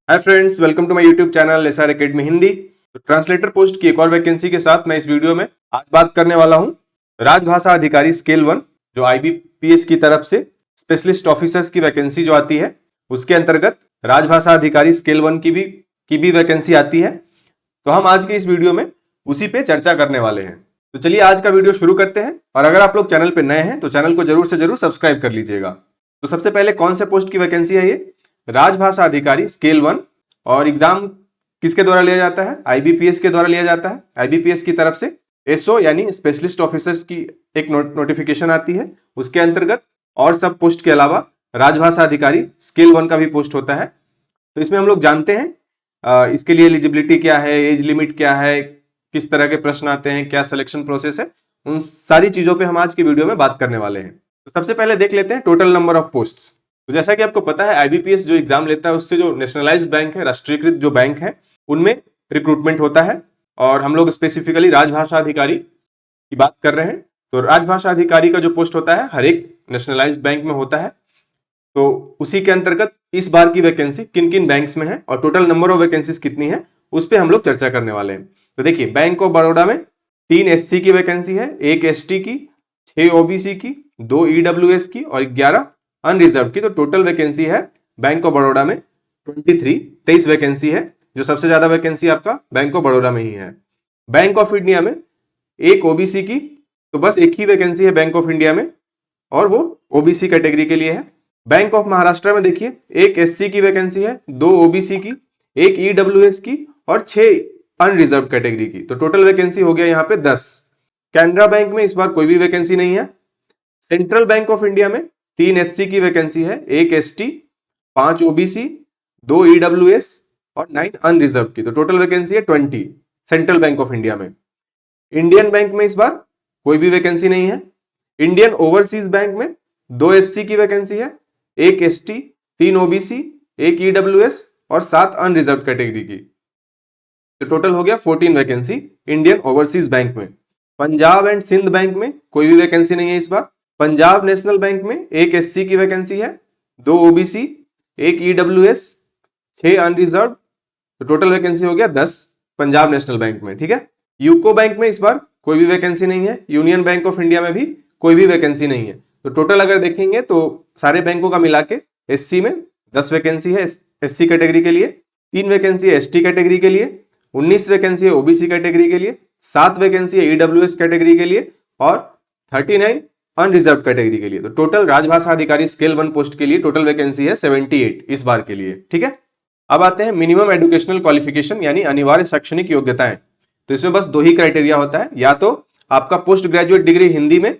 Hi friends, welcome to my YouTube channel SR academy Hindi. तो translator post की एक और वैकेंसी के साथ मैं इस वीडियो में आज बात करने वाला हूं राजभाषा अधिकारी स्केल 1 जो आईबीपीएस की तरफ से स्पेशलिस्ट ऑफिसर्स की वैकेंसी जो आती है उसके अंतर्गत राजभाषा अधिकारी स्केल 1 की भी वैकेंसी आती है। तो हम आज की इस वीडियो में उसी पे चर्चा करने वाले हैं। तो चलिए आज का वीडियो शुरू करते हैं। और अगर आप लोग चैनल पे नए हैं तो चैनल को जरूर से जरूर सब्सक्राइब कर लीजिएगा। तो सबसे पहले कौन से पोस्ट की वैकेंसी है ये? राजभाषा अधिकारी स्केल 1। और एग्जाम किसके द्वारा लिया जाता है? आईबीपीएस के द्वारा लिया जाता है। आईबीपीएस की तरफ से एसओ यानी स्पेशलिस्ट ऑफिसर्स की एक नोटिफिकेशन आती है। उसके अंतर्गत और सब पोस्ट के अलावा राजभाषा अधिकारी स्केल 1 का भी पोस्ट होता है। तो इसमें हम लोग जानते हैं इसके लिए एलिजिबिलिटी क्या है, एज लिमिट क्या है, किस तरह के प्रश्न आते हैं, क्या सिलेक्शन प्रोसेस है, उन सारी चीजों पे हम आज की वीडियो में बात करने वाले हैं। तो सबसे पहले देख लेते हैं टोटल नंबर ऑफ पोस्ट्स। तो जैसा कि आपको पता है आईबीपीएस जो एग्जाम लेता है उससे जो नेशनलाइज्ड बैंक है, राष्ट्रीयकृत जो बैंक है, उनमें रिक्रूटमेंट होता है। और हम लोग स्पेसिफिकली राजभाषा अधिकारी की बात कर रहे हैं। तो राजभाषा अधिकारी का जो पोस्ट होता है हर एक नेशनलाइज्ड बैंक में होता है। तो उसी के अंतर्गत इस बार की वैकेंसी किन किन बैंक्स में है और टोटल नंबर ऑफ वैकेंसीज कितनी है उस पर हम लोग चर्चा करने वाले हैं। तो देखिए, बैंक ऑफ बड़ौदा में 3 एससी की वैकेंसी है, 1 एसटी की, 6 ओबीसी की, 2 ईडब्ल्यूएस की और 11 अनरिजर्व की। तो टोटल वैकेंसी है बैंक ऑफ बड़ौदा में 23 वैकेंसी है। जो सबसे ज्यादा वैकेंसी आपका बैंक ऑफ बड़ौदा में ही है। बैंक ऑफ इंडिया में 1 ओबीसी की, तो बस एक ही वैकेंसी है बैंक ऑफ इंडिया में और वो ओबीसी कैटेगरी के लिए है। बैंक ऑफ महाराष्ट्र में देखिए 1 एससी की वैकेंसी है, 2 ओबीसी की, 1 ईडब्ल्यूएस की और 6 अनरिजर्व कैटेगरी की। तो टोटल वैकेंसी हो गया यहाँ पे 10। कैनरा बैंक में इस बार कोई भी वैकेंसी नहीं है। सेंट्रल बैंक ऑफ इंडिया में 3 एससी की वैकेंसी है, 1 एसटी, 5 ओबीसी, 2 ईडब्ल्यूएस और 9 अनरिजर्व की। तो टोटल वैकेंसी है 20 सेंट्रल बैंक ऑफ इंडिया में। इंडियन बैंक में इस बार कोई भी वैकेंसी नहीं है। इंडियन ओवरसीज बैंक में 2 एससी की वैकेंसी है, 1 एसटी, 3 ओबीसी, 1 ईडब्ल्यूएस और 7 अनरिजर्व कैटेगरी की। तो टोटल हो गया 14 वैकेंसी इंडियन ओवरसीज बैंक में। पंजाब एंड सिंध बैंक में कोई भी वैकेंसी नहीं है इस बार। पंजाब नेशनल बैंक में 1 एससी की वैकेंसी है, 2 ओबीसी, 1 ईडब्ल्यूएस, 6 अनरिजर्व। तो टोटल वैकेंसी हो गया 10 पंजाब नेशनल बैंक में। ठीक है। यूको बैंक में इस बार कोई भी वैकेंसी नहीं है। यूनियन बैंक ऑफ इंडिया में भी कोई भी वैकेंसी नहीं है। तो टोटल अगर देखेंगे तो सारे बैंकों का मिला के एससी में 10 वैकेंसी है एससी कैटेगरी के लिए, 3 वैकेंसी है एसटी कैटेगरी के लिए, 19 वैकेंसी है ओबीसी कैटेगरी के लिए, 7 वैकेंसी है ईडब्ल्यूएस कैटेगरी के लिए और 39 अनरिजर्व कैटेगरी के लिए। तो टोटल राजभाषा अधिकारी स्केल 1 पोस्ट के लिए टोटल वैकेंसी है 78 इस बार के लिए। ठीक है। अब आते हैं मिनिमम एजुकेशनल क्वालिफिकेशन यानी अनिवार्य शैक्षणिक योग्यताएं। तो इसमें बस 2 ही क्राइटेरिया होता है, या तो आपका पोस्ट ग्रेजुएट डिग्री हिंदी में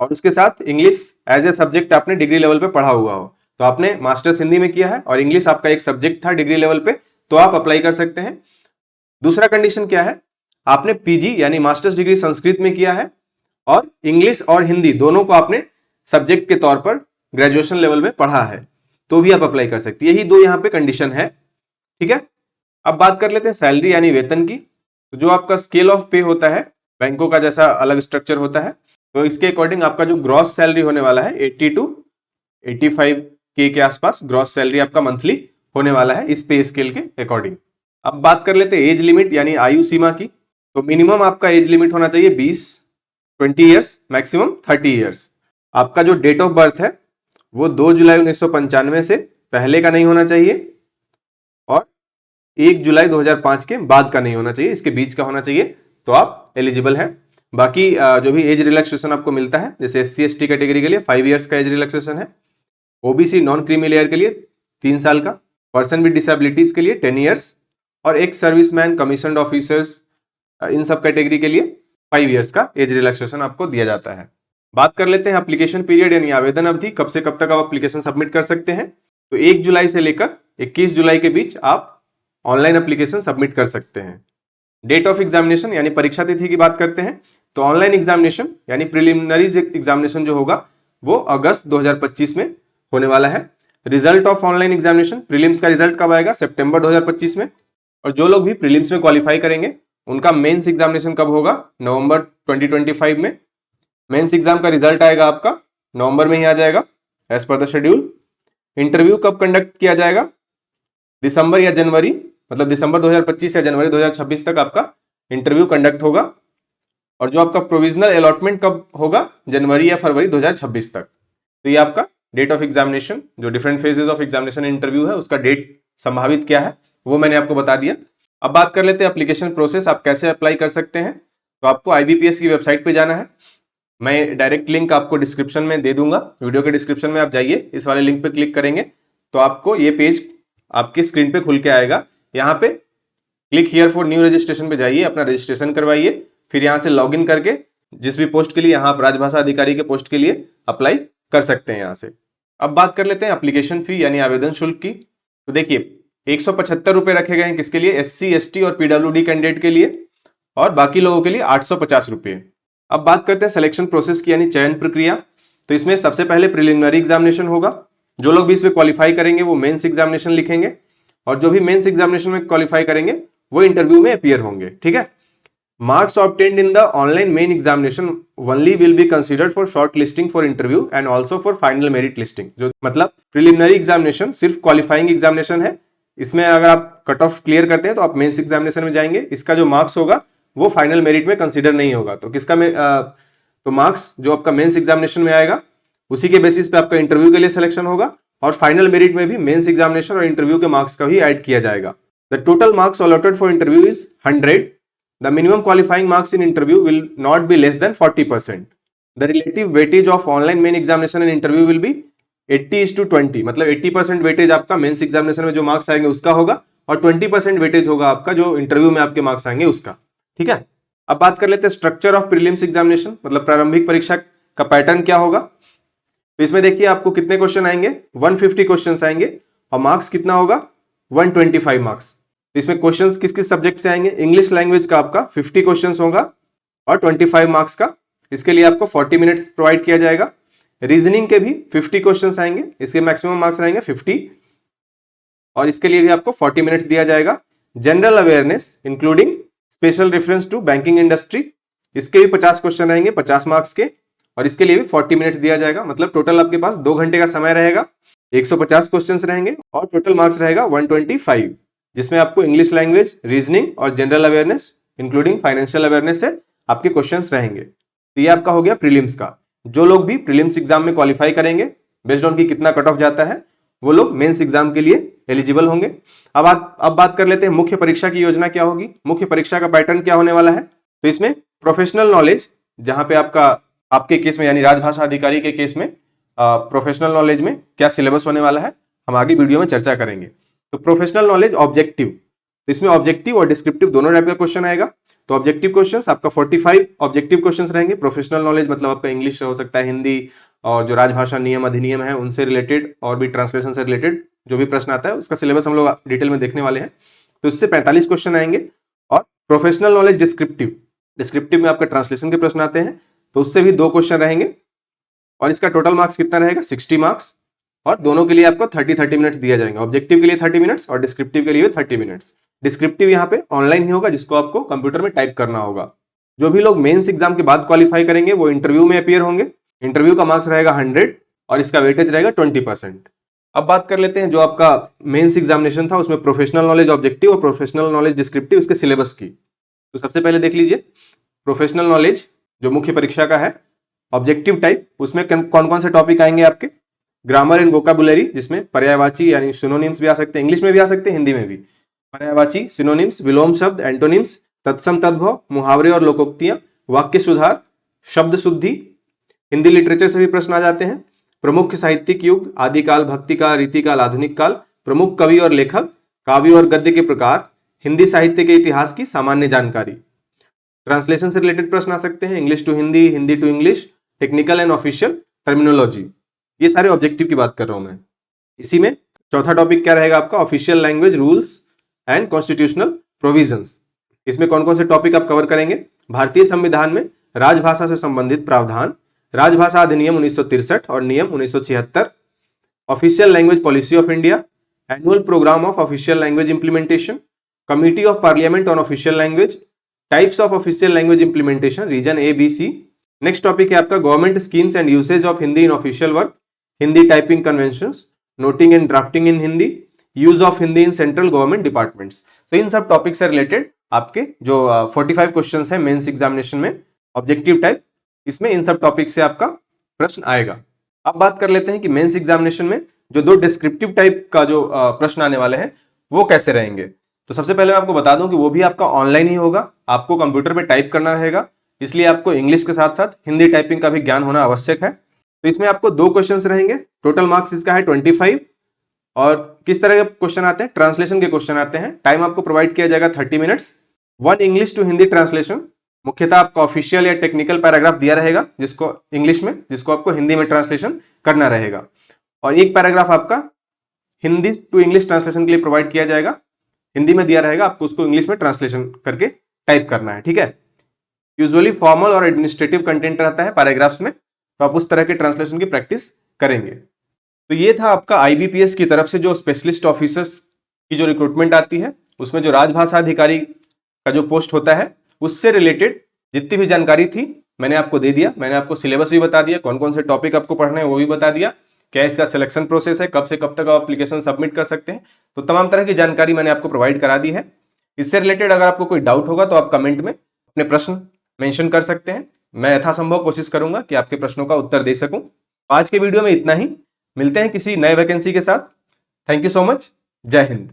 और उसके साथ इंग्लिश एज ए सब्जेक्ट आपने डिग्री लेवल पे पढ़ा हुआ हो। तो आपने मास्टर्स हिंदी में किया है और इंग्लिश आपका एक सब्जेक्ट था डिग्री लेवल पे, तो आप अप्लाई कर सकते हैं। दूसरा कंडीशन क्या है? आपने पीजी यानी मास्टर्स डिग्री संस्कृत में किया है और इंग्लिश और हिंदी दोनों को आपने सब्जेक्ट के तौर पर ग्रेजुएशन लेवल में पढ़ा है, तो भी आप अप्लाई कर सकते हैं। यही 2 यहाँ पे कंडीशन है। ठीक है। अब बात कर लेते हैं सैलरी यानी वेतन की। तो जो आपका स्केल ऑफ पे होता है, बैंकों का जैसा अलग स्ट्रक्चर होता है, तो इसके अकॉर्डिंग आपका जो ग्रॉस सैलरी होने वाला है 80 टू 85 के आसपास ग्रॉस सैलरी आपका मंथली होने वाला है इस पे स्केल के अकॉर्डिंग। अब बात कर लेते हैं एज लिमिट यानी आयु सीमा की। तो मिनिमम आपका एज लिमिट होना चाहिए 20 ईयर्स, मैक्सिमम 30 ईयर्स। आपका जो डेट ऑफ बर्थ है वो 2 जुलाई 1995 से पहले का नहीं होना चाहिए और 1 जुलाई 2005 के बाद का नहीं होना चाहिए, इसके बीच का होना चाहिए, तो आप एलिजिबल हैं। बाकी जो भी एज रिलैक्सेशन आपको मिलता है, जैसे एससी एसटी कैटेगरी के लिए 5 इयर्स का एज रिलैक्सेशन है, ओबीसी नॉन क्रीमी लेयर के लिए 3 साल का, पर्सन विद डिसेबिलिटीज के लिए 10 इयर्स और एक सर्विसमैन, कमीशन्ड ऑफिसर्स, इन सब कैटेगरी के लिए 5 इयर्स का एज रिलैक्सेशन आपको दिया जाता है। बात कर लेते हैं एप्लीकेशन पीरियड यानी आवेदन अवधि, कब से कब तक आप एप्लीकेशन सबमिट कर सकते हैं। तो 1 जुलाई से लेकर 21 जुलाई के बीच आप ऑनलाइन एप्लीकेशन सबमिट कर सकते हैं। डेट ऑफ एग्जामिनेशन यानी परीक्षा तिथि की बात करते हैं तो ऑनलाइन एग्जामिनेशन यानी प्रिलिमिनरी एग्जामिनेशन जो होगा वो अगस्त 2025 में होने वाला है। Result of online examination, prelims का रिजल्ट कब आएगा? सितंबर 2025 में। और जो लोग भी प्रीलिम्स में क्वालिफाई करेंगे उनका मेंस एग्जामिनेशन कब होगा? नवंबर 2025 में। मेंस एग्जाम का रिजल्ट आएगा आपका नवंबर में ही आ जाएगा as per the schedule. Interview कब कंडक्ट किया जाएगा? दिसंबर या जनवरी, मतलब दिसंबर 2025 या जनवरी 2026 तक आपका इंटरव्यू कंडक्ट होगा। और जो आपका प्रोविजनल अलॉटमेंट कब होगा, जनवरी या फरवरी 2026 तक। तो ये आपका डेट ऑफ एग्जामिनेशन, जो different phases of examination interview है उसका डेट संभावित क्या है वो मैंने आपको बता दिया। अब बात कर लेते हैं एप्लीकेशन प्रोसेस, आप कैसे अप्लाई कर सकते हैं। तो आपको IBPS की वेबसाइट पे जाना है, मैं डायरेक्ट लिंक आपको डिस्क्रिप्शन में दे दूंगा, वीडियो के डिस्क्रिप्शन में आप जाइए, इस वाले लिंक पे क्लिक करेंगे तो आपको ये पेज आपकी स्क्रीन पे खुल के आएगा। यहाँ पे click here for new registration पे जाइए, अपना रजिस्ट्रेशन करवाइए, फिर यहाँ से लॉगिन करके जिस भी पोस्ट के लिए यहाँ आप राजभाषा अधिकारी के पोस्ट के लिए अप्लाई कर सकते हैं यहाँ से। अब बात कर लेते हैं एप्लीकेशन फी यानी आवेदन शुल्क की। तो देखिए 175 रुपए रखे गए हैं किसके लिए, SC ST और PWD कैंडिडेट के लिए, और बाकी लोगों के लिए 850 रुपये। अब बात करते हैं सिलेक्शन प्रोसेस की यानी चयन प्रक्रिया। तो इसमें सबसे पहले प्रिलिमिनरी एग्जामिनेशन होगा, जो लोग भी इसमें क्वालिफाई करेंगे वो मेंस एग्जामिनेशन लिखेंगे, और जो भी मेंस एग्जामिनेशन में क्वालिफाई करेंगे वो इंटरव्यू में अपीयर होंगे, ठीक है। Marks obtained in the online main examination only will be considered for short listing for interview and also for final merit listing. जो मतलब प्रिलिमिनरी एग्जामिनेशन सिर्फ क्वालिफाइंग एग्जामिनेशन है, इसमें अगर आप कट ऑफ क्लियर करते हैं तो आप मेंस एग्जामिनेशन में जाएंगे, इसका जो मार्क्स होगा वो फाइनल मेरिट में कंसीडर नहीं होगा। तो किसका तो मार्क्स जो आपका मेंस एग्जामिनेशन में आएगा उसी के बेसिस पे आपका इंटरव्यू के लिए सिलेक्शन होगा, और फाइनल मेरिट में भी मेंस एग्जामिनेशन और इंटरव्यू के मार्क्स का ही ऐड किया जाएगा। The total marks allotted for interview is 100। The minimum qualifying marks in interview will not be less than 40%। The relative weightage of online main examination and interview will be 80:20, मतलब 80% weightage आपका mains examination में जो marks आएंगे उसका होगा, और 20% weightage होगा आपका जो इंटरव्यू में आपके मार्क्स आएंगे उसका, ठीक है। अब बात कर लेते हैं स्ट्रक्चर ऑफ प्रीलिम्स एग्जामिनेशन, मतलब प्रारंभिक परीक्षा का पैटर्न क्या होगा। तो इसमें देखिए आपको कितने क्वेश्चन आएंगे, 150 क्वेश्चन आएंगे, और मार्क्स कितना होगा, 125 मार्क्स। तो इसमें क्वेश्चंस किस किस सब्जेक्ट से आएंगे, इंग्लिश लैंग्वेज का आपका 50 क्वेश्चन होगा और 25 मार्क्स का, इसके लिए आपको 40 मिनट्स प्रोवाइड किया जाएगा। रीजनिंग के भी 50 क्वेश्चन आएंगे, इसके मैक्सिमम मार्क्स रहेंगे 50, और इसके लिए भी आपको 40 मिनट्स दिया जाएगा। General awareness including special reference to banking industry, इसके भी 50 क्वेश्चन रहेंगे 50 मार्क्स के, और इसके लिए भी 40 मिनट्स दिया जाएगा। मतलब टोटल आपके पास 2 घंटे का समय रहेगा, 150 क्वेश्चंस रहेंगे, और टोटल मार्क्स रहेगा 125, जिसमें आपको इंग्लिश लैंग्वेज, रीजनिंग और general awareness including financial awareness से आपके क्वेश्चंस रहेंगे। तो ये आपका हो गया प्रीलिम्स का। जो लोग भी प्रीलिम्स एग्जाम में क्वालिफाई करेंगे बेस्ड ऑन की कितना कट ऑफ जाता है, वो लोग मेंस एग्जाम के लिए एलिजिबल होंगे। अब बात कर लेते हैं मुख्य परीक्षा की योजना क्या होगी, मुख्य परीक्षा का पैटर्न क्या होने वाला है। तो इसमें प्रोफेशनल नॉलेज, जहां पे आपके केस में यानी राजभाषा अधिकारी के केस में प्रोफेशनल नॉलेज में क्या सिलेबस होने वाला है हम आगे वीडियो में चर्चा करेंगे। तो प्रोफेशनल नॉलेज ऑब्जेक्टिव, तो इसमें ऑब्जेक्टिव और डिस्क्रिप्टिव दोनों टाइप का क्वेश्चन आएगा। तो ऑब्जेक्टिव क्वेश्चंस आपका 45 ऑब्जेक्टिव क्वेश्चंस रहेंगे। प्रोफेशनल नॉलेज मतलब आपका इंग्लिश हो सकता है, हिंदी, और जो राजभाषा नियम अधिनियम है उनसे रिलेटेड, और भी ट्रांसलेशन से रिलेटेड जो भी प्रश्न आता है उसका सिलेबस हम लोग डिटेल में देखने वाले हैं। तो इससे 45 क्वेश्चन आएंगे। और प्रोफेशनल नॉलेज डिस्क्रिप्टिव में आपका ट्रांसलेशन के प्रश्न आते हैं, तो उससे भी 2 क्वेश्चन रहेंगे, और इसका टोटल मार्क्स कितना रहेगा, 60 मार्क्स, और दोनों के लिए आपको 30 मिनट्स दिया जाएंगे। ऑब्जेक्टिव के लिए 30 मिनट्स और डिस्क्रिप्टिव के लिए 30 मिनट्स। डिस्क्रिप्टिव यहाँ पे ऑनलाइन ही होगा, जिसको आपको कंप्यूटर में टाइप करना होगा। जो भी लोग मेंस एग्जाम के बाद क्वालिफाई करेंगे वो इंटरव्यू में अपीयर होंगे। इंटरव्यू का मार्क्स रहेगा 100 और इसका वेटेज रहेगा 20%। अब बात कर लेते हैं जो आपका मेंस एग्जामिनेशन था उसमें प्रोफेशनल नॉलेज ऑब्जेक्टिव और प्रोफेशनल नॉलेज डिस्क्रिप्टिव इसके सिलेबस की। तो सबसे पहले देख लीजिए प्रोफेशनल नॉलेज जो मुख्य परीक्षा का है, ऑब्जेक्टिव टाइप, उसमें कौन कौन से टॉपिक आएंगे आपके, ग्रामर एंड वोकाबुलरी, जिसमें पर्यायवाची यानी सिनोनिम्स भी आ सकते हैं, इंग्लिश में भी आ सकते हैं, हिंदी में भी। पर्यायवाची, सिनोनिम्स, विलोम शब्द, एंटोनिम्स, तत्सम तद्भव, मुहावरे और लोकोक्तियां, वाक्य सुधार, शब्द शुद्धि, हिंदी लिटरेचर से भी प्रश्न आ जाते हैं। प्रमुख साहित्यिक युग, आदिकाल, भक्तिकाल, रीतिकाल, आधुनिक काल, प्रमुख कवि और लेखक, काव्य और गद्य के प्रकार, हिंदी साहित्य के इतिहास की सामान्य जानकारी। ट्रांसलेशन से रिलेटेड प्रश्न आ सकते हैं, English to Hindi, Hindi to English, technical and official terminology. ये सारे ऑब्जेक्टिव की बात कर रहा हूं मैं। इसी में चौथा टॉपिक क्या रहेगा आपका, official language rules and constitutional provisions. इसमें कौन कौन से टॉपिक आप कवर करेंगे, भारतीय संविधान में राजभाषा से संबंधित प्रावधान, राजभाषा अधिनियम 1963 और नियम 1976, official language policy of India, annual programme of official language implementation, committee of parliament on official language, types of official language implementation, region A B C. Next topic है आपका government schemes and usage of Hindi in official work, Hindi typing conventions, noting and drafting in Hindi, use of Hindi in central government departments. तो इन सब topic से related आपके जो 45 question है mains examination में ऑब्जेक्टिव टाइप, इसमें इन सब टॉपिक से आपका प्रश्न आएगा। अब बात कर लेते हैं कि मेंस एग्जामिनेशन में जो 2 डिस्क्रिप्टिव टाइप का जो प्रश्न आने वाले हैं वो कैसे रहेंगे। तो सबसे पहले मैं आपको बता दूं कि वो भी आपका ऑनलाइन ही होगा, आपको कंप्यूटर पे टाइप करना रहेगा, इसलिए आपको इंग्लिश के साथ साथ हिंदी टाइपिंग का भी ज्ञान होना आवश्यक है। तो इसमें आपको 2 क्वेश्चंस रहेंगे, टोटल मार्क्स इसका है 25। और किस तरह के क्वेश्चन आते हैं, ट्रांसलेशन के क्वेश्चन आते हैं। टाइम आपको प्रोवाइड किया जाएगा 30 minutes. 1 English to Hindi translation, मुख्यतः आपका ऑफिशियल या टेक्निकल पैराग्राफ दिया रहेगा जिसको इंग्लिश में, जिसको आपको हिंदी में ट्रांसलेशन करना रहेगा। और 1 पैराग्राफ आपका हिंदी टू इंग्लिश ट्रांसलेशन के लिए प्रोवाइड किया जाएगा, हिंदी में दिया रहेगा, आपको उसको इंग्लिश में ट्रांसलेशन करके टाइप करना है, ठीक है। यूजुअली फॉर्मल और एडमिनिस्ट्रेटिव कंटेंट रहता है पैराग्राफ्स में, तो आप उस तरह के ट्रांसलेशन की प्रैक्टिस करेंगे। तो ये था आपका आईबीपीएस की तरफ से जो स्पेशलिस्ट ऑफिसर्स की जो रिक्रूटमेंट आती है, उसमें जो राजभाषा अधिकारी का जो पोस्ट होता है उससे रिलेटेड जितनी भी जानकारी थी मैंने आपको दे दिया। मैंने आपको सिलेबस भी बता दिया, कौन कौन से टॉपिक आपको पढ़ने हैं वो भी बता दिया, क्या इसका सिलेक्शन प्रोसेस है, कब से कब तक आप एप्लीकेशन सबमिट कर सकते हैं। तो तमाम तरह की जानकारी मैंने आपको प्रोवाइड करा दी है। इससे रिलेटेड अगर आपको कोई डाउट होगा तो आप कमेंट में अपने प्रश्न मेंशन कर सकते हैं। मैं यथासंभव कोशिश करूंगा कि आपके प्रश्नों का उत्तर दे सकूं। आज के वीडियो में इतना ही, मिलते हैं किसी नए वैकेंसी के साथ। थैंक यू सो मच, जय हिंद।